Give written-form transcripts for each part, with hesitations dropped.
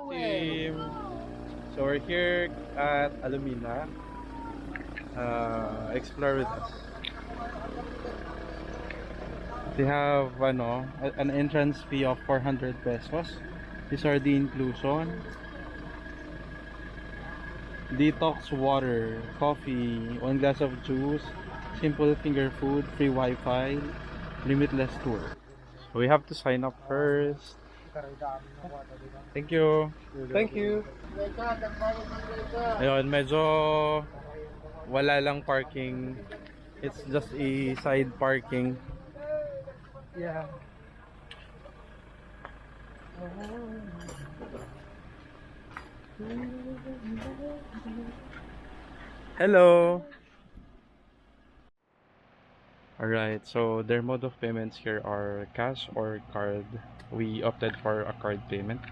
Team. So we're here at Alumina. Explore with us. They have an entrance fee of 400 pesos. These are the inclusion. Detox water, coffee, 1 glass of juice, simple finger food, free Wi-Fi, limitless tour. So we have to sign up first. Thank you. Thank you. Ayun, medyo wala lang parking. It's just a side parking. Yeah. Hello. Alright, so their mode of payments here are cash or card. We opted for a card payment.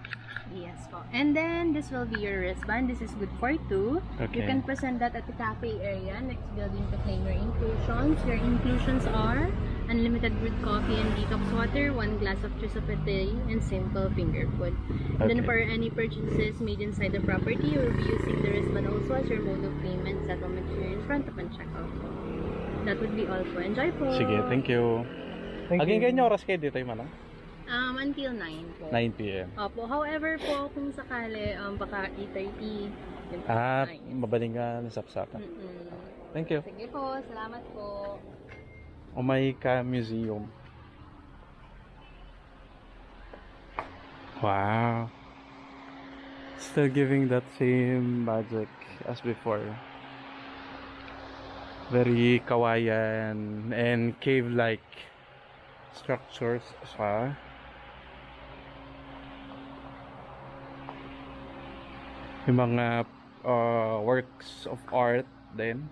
Yes po. And then, this will be your wristband. This is good for two. Okay. You can present that at the cafe area next building to claim your inclusions. Your inclusions are unlimited brewed coffee and detox water, 1 glass of juice of a day, and simple finger food. And then Okay. for any purchases made inside the property, you will be using the wristband also as your mode of payment settlement here in front upon checkout po. That would be all po. Enjoy po! Sige, thank you. Again, ganyan oras kayo dito yung manang? Until 9 po. 9 p.m. Opo. However po, kung sakali, baka 8:30. Yun po, Ah, 9. mabalingan, sapsapan. Thank you. Sige po, salamat po. Omaika Museum. Wow. Still giving that same magic as before. Very kawayan and cave-like structures siya. Yung mga works of art din.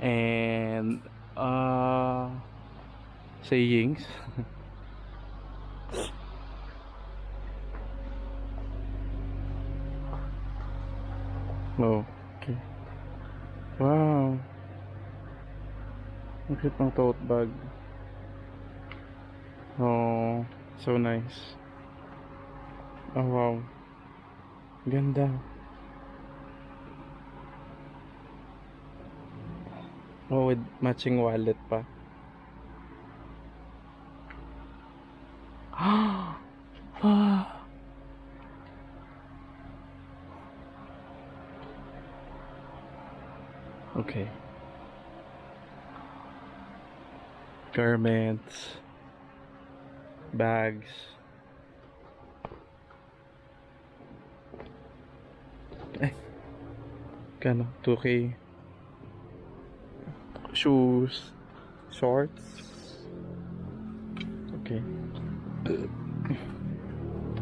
And sayings. Oh, okay. Wow. Ang cute ng tote bag. Oh, so nice. Oh, wow. Ganda. Oh, with matching wallet pa. Ah. Okay. Garments, bags. Kano? 2K. Shoes, shorts. Okay.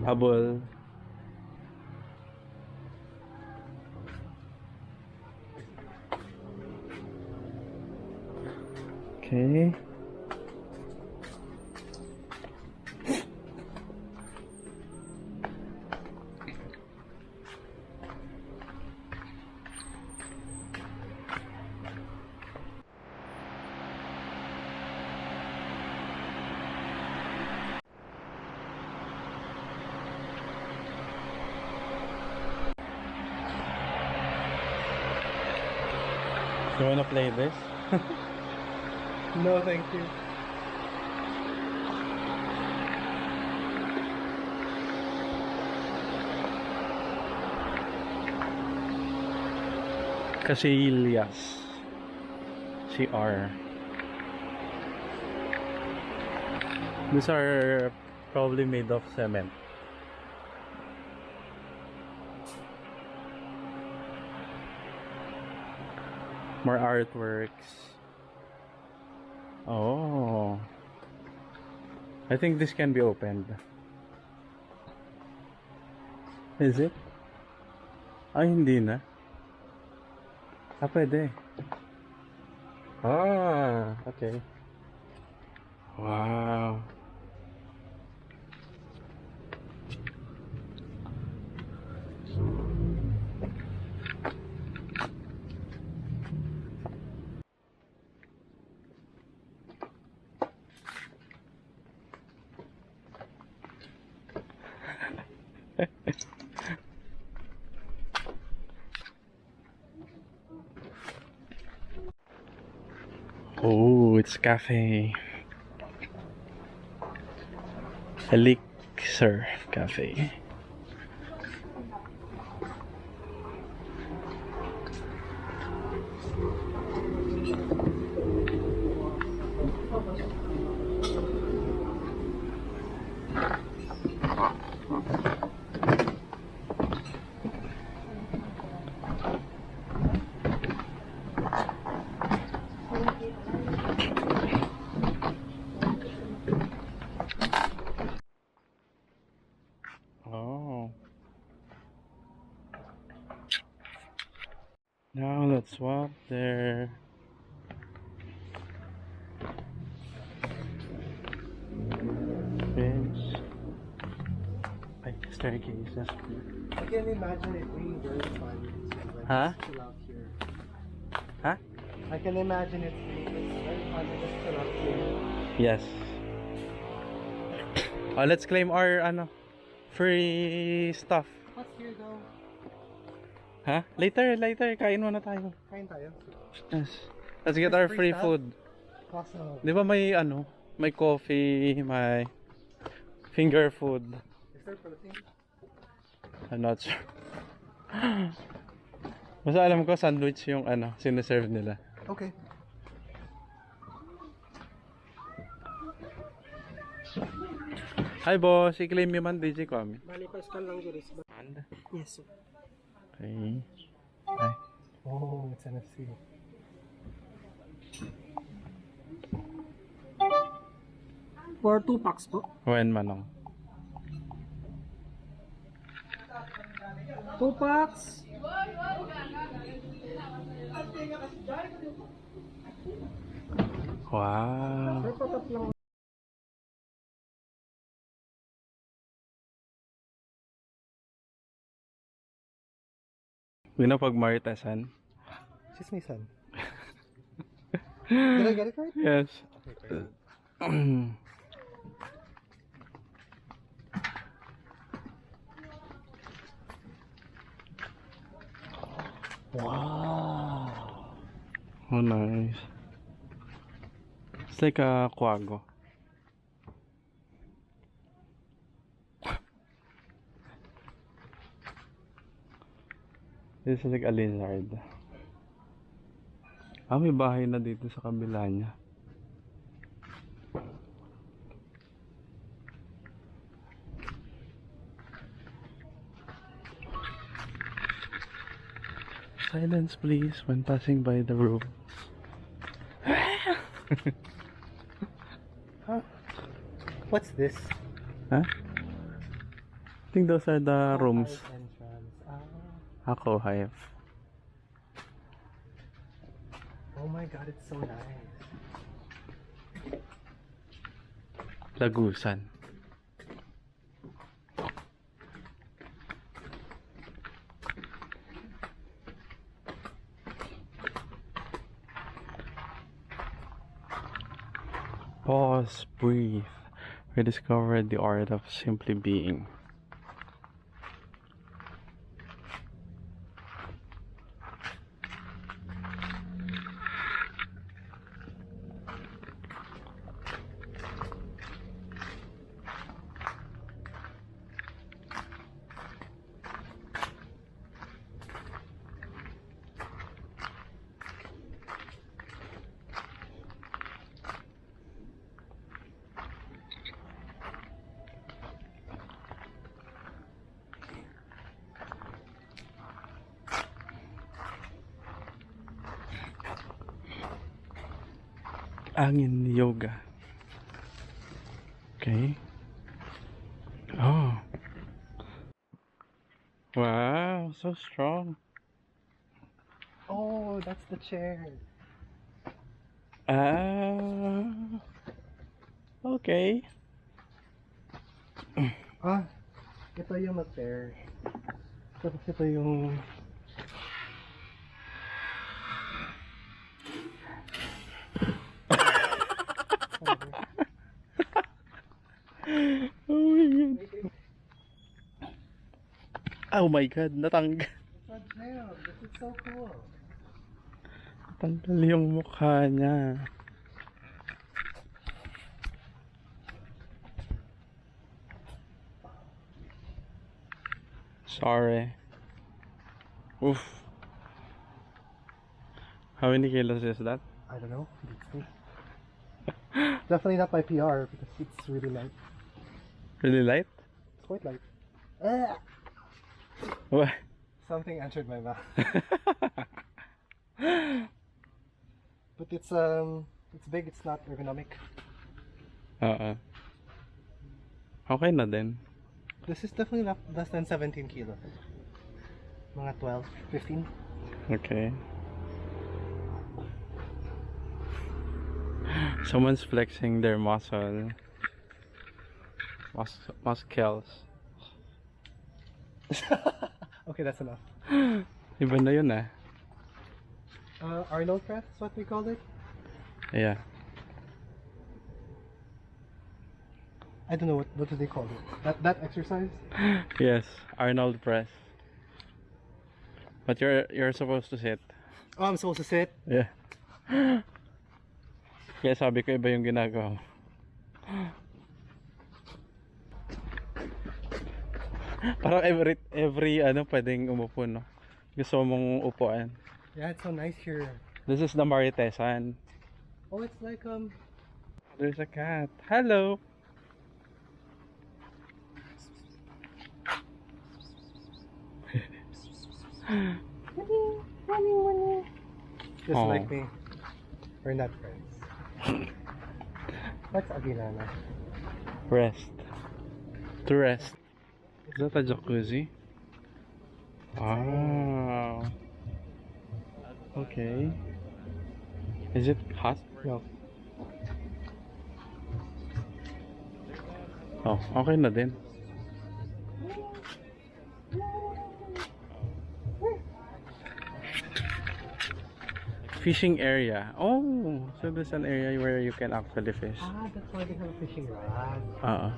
Habol. Okay. You wanna play this? No, thank you. Casillas. CR. These are probably made of cement. More artworks. Oh. I think this can be opened. Is it? Ay, hindi na. Ah, pwede. Ah, okay. Wow. Oh, it's cafe. Elixir Cafe. Oh. Now let's swap there. Bench. Ay, staircases. I can imagine it being very fun to Huh? just chill out here. Huh? I can imagine it being very fun to just chill out here. Yes. Oh, let's claim our free stuff. What's here though? Huh? Later. Kain muna tayo. Kain tayo. Yes. Let's get our free stuff? food. Awesome. Di ba may coffee, may finger food. Is there protein? I'm not sure. Basta alam ko sandwich yung siniserve nila. Okay. Hi boss, i-claim mo man DJ ko amin. Bali pa scan lang juris ba? And? Yes sir. Okay. Ay. Oh, it's NFC. For 2 packs po. When manong. 2 packs. Wow. Sir, patat lang. Winapag maritesan. Chismisan. Did I get it right? Yes. Okay, great. Wow. Oh, nice. It's like a quago. This is like a lizard. May bahay na dito sa kabila niya. Silence please when passing by the room. Huh? What's this? Huh? I think those are the rooms. Entrance. Ako, hive. Oh my god, it's so nice. Lagusan. Pause, breathe. Rediscover the art of simply being. Angin yoga. Okay. Oh. Wow, so strong. Oh, that's the chair. Okay. Ito yung nag-pair. Tapos ito yung... Oh my god, natanggal. It's a gem. This is so cool. Natanggal yung mukha niya. Sorry. Oof. How many kilos is that? I don't know. Beats me. Definitely not my PR because it's really light. Really light? It's quite light. Ah! What? Something entered my mouth. But it's big. It's not ergonomic. Okay na din. This is definitely less than 17 kilos. Mga 12, 15. Okay. Someone's flexing their muscles. Okay, that's enough. Iba na yun ah. Arnold press is what we call it. Yeah. I don't know what do they call it. That exercise. Yes, Arnold press. But you're supposed to sit. Oh, I'm supposed to sit. Yeah. Kaya sabi ko iba yung ginagawa mo. Parang every ano pwedeng umupo, no? Gusto mong upuan. Yeah, it's so nice here. This is the Maritesan. Oh, it's like There's a cat. Hello. just Oh. like me. We're not friends. What's Aguilana? Rest. To rest. Is that a jacuzzi? Wow. Okay. Is it hot? No. Oh, okay na din. Fishing area. Oh, so there's an area where you can actually fish. Ah, that's why they have a fishing rod.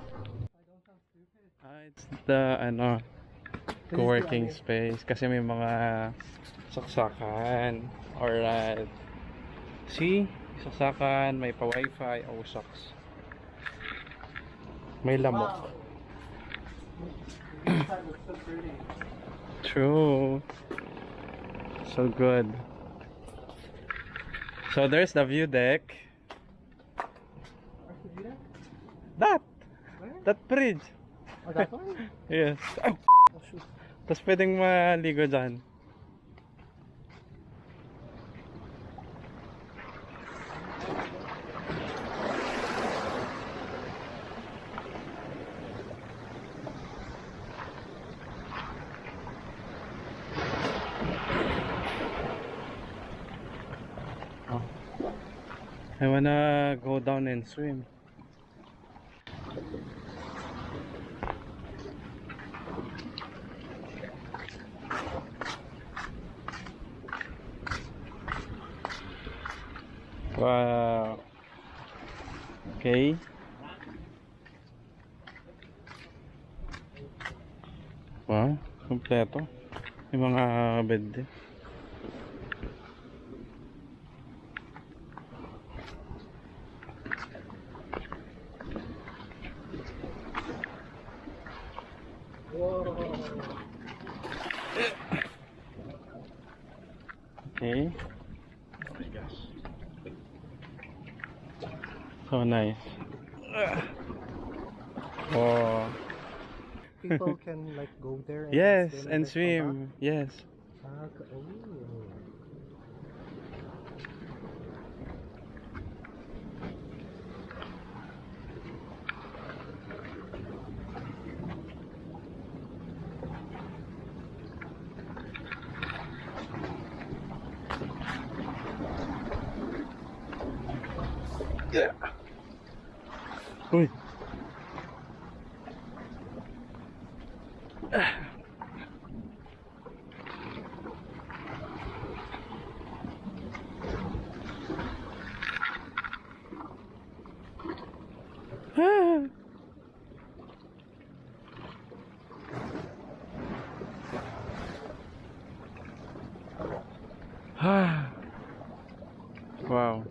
It's the ano This is co-working the- space kasi may mga saksakan. Alright. See? Saksakan, may pa-wifi. Oh, shucks. May lamok. Inside looks so pretty. True. So good. So there's the view deck. Where's the view? That! Where? That bridge. Oh, that one? Yes. Oh, Oh, shoot. tapos pwedeng maligo dyan. Oh. I wanna go down and swim. Wow. Okay. Wow, kompleto. May mga bed din. Okay. Oh my gosh. So nice. Oh. People can like go there and Yes, swim and then come swim. Yes. back. Oh. Yeah. Uy. Wow.